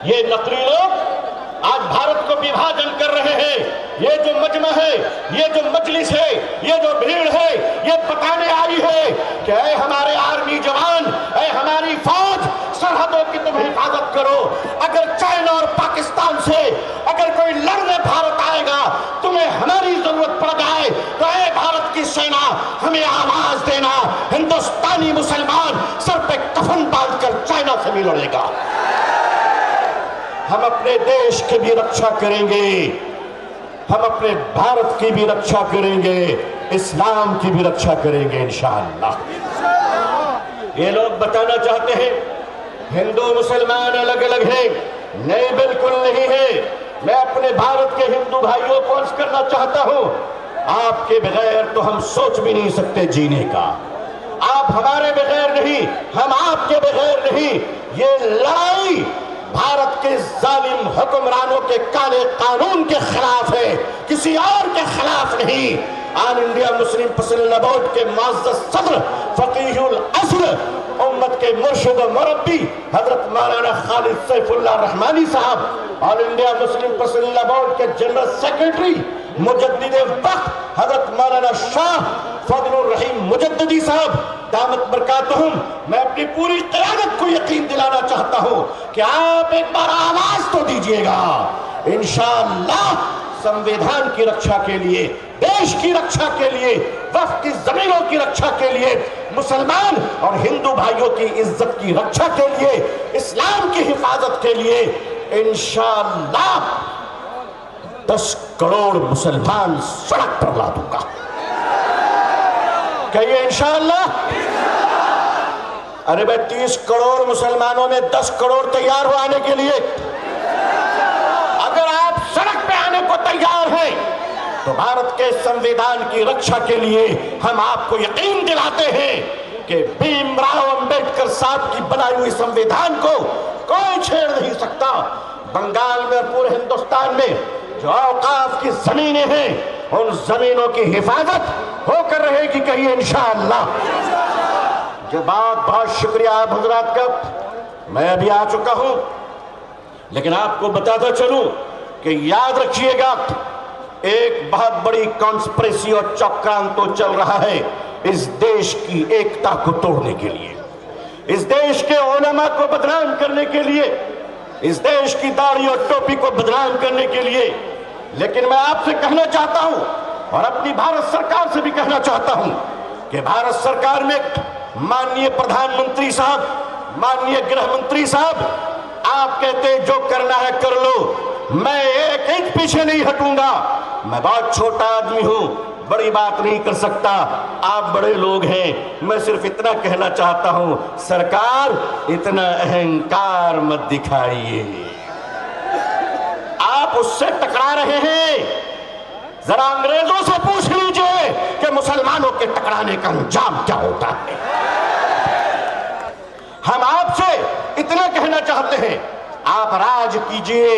ये नकली लोग आज भारत को विभाजन कर रहे हैं। ये जो मजमा है, ये जो मजलिस है, ये जो भीड़ है, ये बताने आई है कि ऐ हमारे आर्मी जवान, ऐ हमारी फौज, सरहदों की तुम हिफाजत करो। अगर चाइना और पाकिस्तान से अगर कोई लड़ने भारत आएगा, तुम्हें हमारी जरूरत पड़ जाए तो ऐ भारत की सेना, हमें आवाज देना। हिंदुस्तानी मुसलमान सर पे कफन बांधकर चाइना से भी लड़ेगा। हम अपने देश की भी रक्षा करेंगे, हम अपने भारत की भी रक्षा करेंगे, इस्लाम की भी रक्षा करेंगे इंशाअल्लाह। ये लोग बताना चाहते हैं हिंदू मुसलमान अलग अलग हैं। नहीं, बिल्कुल नहीं है। मैं अपने भारत के हिंदू भाइयों को अर्ज करना चाहता हूं, आपके बगैर तो हम सोच भी नहीं सकते जीने का। आप हमारे बगैर नहीं, हम आपके बगैर नहीं। ये लड़ाई भारत के जालिम हुक्मरानों के काले कानून के खिलाफ है, किसी और के खिलाफ नहीं। ऑल इंडिया मुस्लिम पसंदीदा बोर्ड के मुअज़्ज़ज़ सदर फकीहुल असर उम्मत के मुर्शिद व मुरब्बी हजरत मौलाना खालिद सैफुल्लाह रहमानी साहब, ऑल इंडिया मुस्लिम पसंदीदा बोर्ड के जनरल सेक्रेटरी मुजद्दिदे वक्त हजरत मौलाना शाह फजलुर रहीम मुजद्दिदी साहब दामत बरकातहुम, मैं अपनी पूरी क़यादत को यकीन दिलाना चाहता हूं कि आप एक बार आवाज तो दीजिएगा। इंशाअल्लाह संविधान की रक्षा के लिए, देश की रक्षा के लिए, वक्फ की जमीनों की रक्षा के लिए, मुसलमान और हिंदू भाइयों की इज्जत की रक्षा के लिए, इस्लाम की हिफाजत के लिए इंशाअल्लाह 10 करोड़ मुसलमान सड़क पर ला दूंगा। कहिए इंशाअल्लाह। अरे भाई 30 करोड़ मुसलमानों में 10 करोड़ तैयार हो आने के लिए। अगर आप सड़क पे आने को तैयार हैं तो भारत के संविधान की रक्षा के लिए हम आपको यकीन दिलाते हैं कि भीमराव अंबेडकर साहब की बनाई हुई संविधान को कोई छेड़ नहीं सकता। बंगाल में, पूरे हिंदुस्तान में जो औकाफ की जमीनें हैं, उन जमीनों की हिफाजत होकर रहेगी। कहिए इंशाअल्लाह। जो बात, बहुत शुक्रिया आप हजरात का। मैं अभी आ चुका हूं, लेकिन आपको बताता चलूं कि याद रखिएगा, एक बहुत बड़ी कॉन्स्पिरेसी और चक्रांत तो चल रहा है इस देश की एकता को तोड़ने के लिए, इस देश के उलमा को बदनाम करने के लिए, इस देश की दाढ़ी और टोपी को बदनाम करने के लिए। लेकिन मैं आपसे कहना चाहता हूं और अपनी भारत सरकार से भी कहना चाहता हूं कि भारत सरकार में माननीय प्रधानमंत्री साहब, माननीय गृह मंत्री साहब, आप कहते जो करना है कर लो, मैं 1 इंच पीछे नहीं हटूंगा। मैं बहुत छोटा आदमी हूं, बड़ी बात नहीं कर सकता, आप बड़े लोग हैं। मैं सिर्फ इतना कहना चाहता हूं, सरकार इतना अहंकार मत दिखाइए। आप उससे टकरा रहे हैं, जरा अंग्रेजों से पूछ लीजिए कि मुसलमानों के टकराने का अंजाम क्या होता है। हम आपसे इतना कहना चाहते हैं, आप राज कीजिए,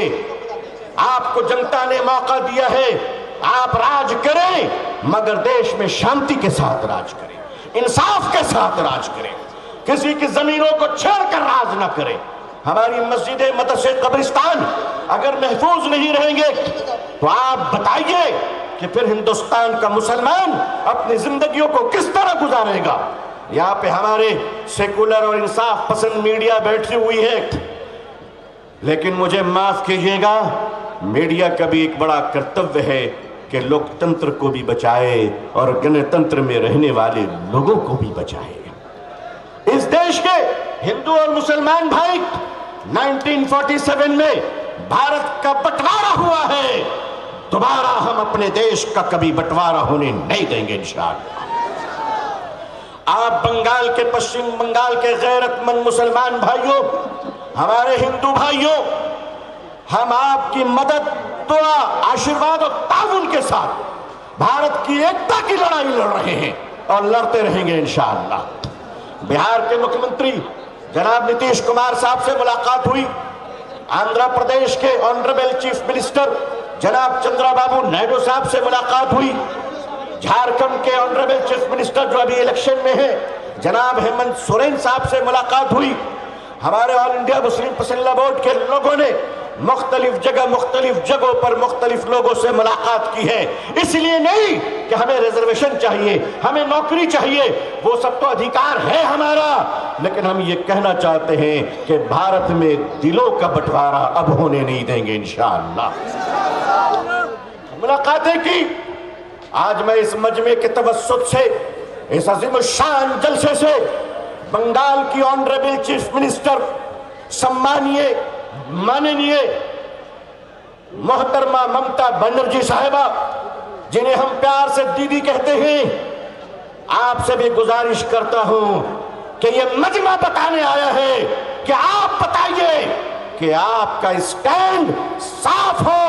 आपको जनता ने मौका दिया है, आप राज करें, मगर देश में शांति के साथ राज करें, इंसाफ के साथ राज करें, किसी की जमीनों को छेड़कर राज न करें। हमारी मस्जिदें, मदरसे, कब्रिस्तान अगर महफूज नहीं रहेंगे तो आप बताइए कि फिर हिंदुस्तान का मुसलमान अपनी जिंदगियों को किस तरह गुजारेगा। यहाँ पे हमारे सेकुलर और इंसाफ पसंद मीडिया बैठी हुई है, लेकिन मुझे माफ कीजिएगा, मीडिया का भी एक बड़ा कर्तव्य है कि लोकतंत्र को भी बचाए और गणतंत्र में रहने वाले लोगों को भी बचाए। इस देश के हिंदू और मुसलमान भाई 1947 में भारत का बंटवारा हुआ है, दोबारा हम अपने देश का कभी बंटवारा होने नहीं देंगे इंशाअल्लाह। आप बंगाल के, पश्चिम बंगाल के गैरतमंद मुसलमान भाइयों, हमारे हिंदू भाइयों, हम आपकी मदद, दुआ, आशीर्वाद और ताउन के साथ भारत की एकता की लड़ाई लड़ रहे हैं और लड़ते रहेंगे इंशाअल्लाह। बिहार के मुख्यमंत्री जनाब नीतीश कुमार साहब से मुलाकात हुई, आंध्र प्रदेश के ऑनरेबल चीफ मिनिस्टर जनाब चंद्रबाबू नायडू साहब से मुलाकात हुई, झारखंड के ऑनरेबल चीफ मिनिस्टर जो अभी इलेक्शन में है जनाब हेमंत सोरेन साहब से मुलाकात हुई, हमारे ऑल इंडिया मुस्लिम पसंदीदा बोर्ड के लोगों ने मुख्तलिफ जगहों पर मुख्तलिफ लोगों से मुलाकात की है। इसलिए नहीं कि हमें रिजर्वेशन चाहिए, हमें नौकरी चाहिए, वो सब तो अधिकार है हमारा, लेकिन हम ये कहना चाहते हैं कि भारत में दिलों का बंटवारा अब होने नहीं देंगे इंशाअल्लाह। मुलाकातें की। आज मैं इस मजमे के तवस्सुत से, इस अजीम शान जलसे से बंगाल की ऑनरेबल चीफ मिनिस्टर सम्मानीय माननीय मोहतरमा ममता बनर्जी साहिबा, जिन्हें हम प्यार से दीदी कहते हैं, आपसे भी गुजारिश करता हूं कि यह मजमा बताने आया है कि आप बताइए कि आपका स्टैंड साफ हो।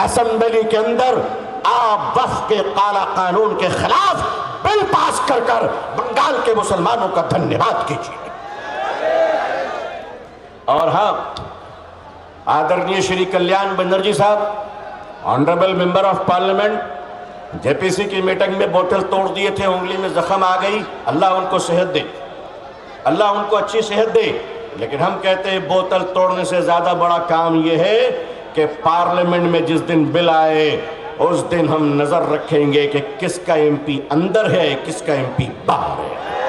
असेंबली के अंदर आप वक्फ के काला कानून के खिलाफ बिल पास कर बंगाल के मुसलमानों का धन्यवाद कीजिए। और हाँ, आदरणीय श्री कल्याण बनर्जी साहब, honourable member of parliament, JPC की मीटिंग में बोतल तोड़ दिए थे, उंगली में जख्म आ गई, अल्लाह उनको सेहत दे, अल्लाह उनको अच्छी सेहत दे। लेकिन हम कहते हैं बोतल तोड़ने से ज्यादा बड़ा काम यह है कि पार्लियामेंट में जिस दिन बिल आए उस दिन हम नजर रखेंगे कि किसका एमपी अंदर है, किसका एमपी बाहर है।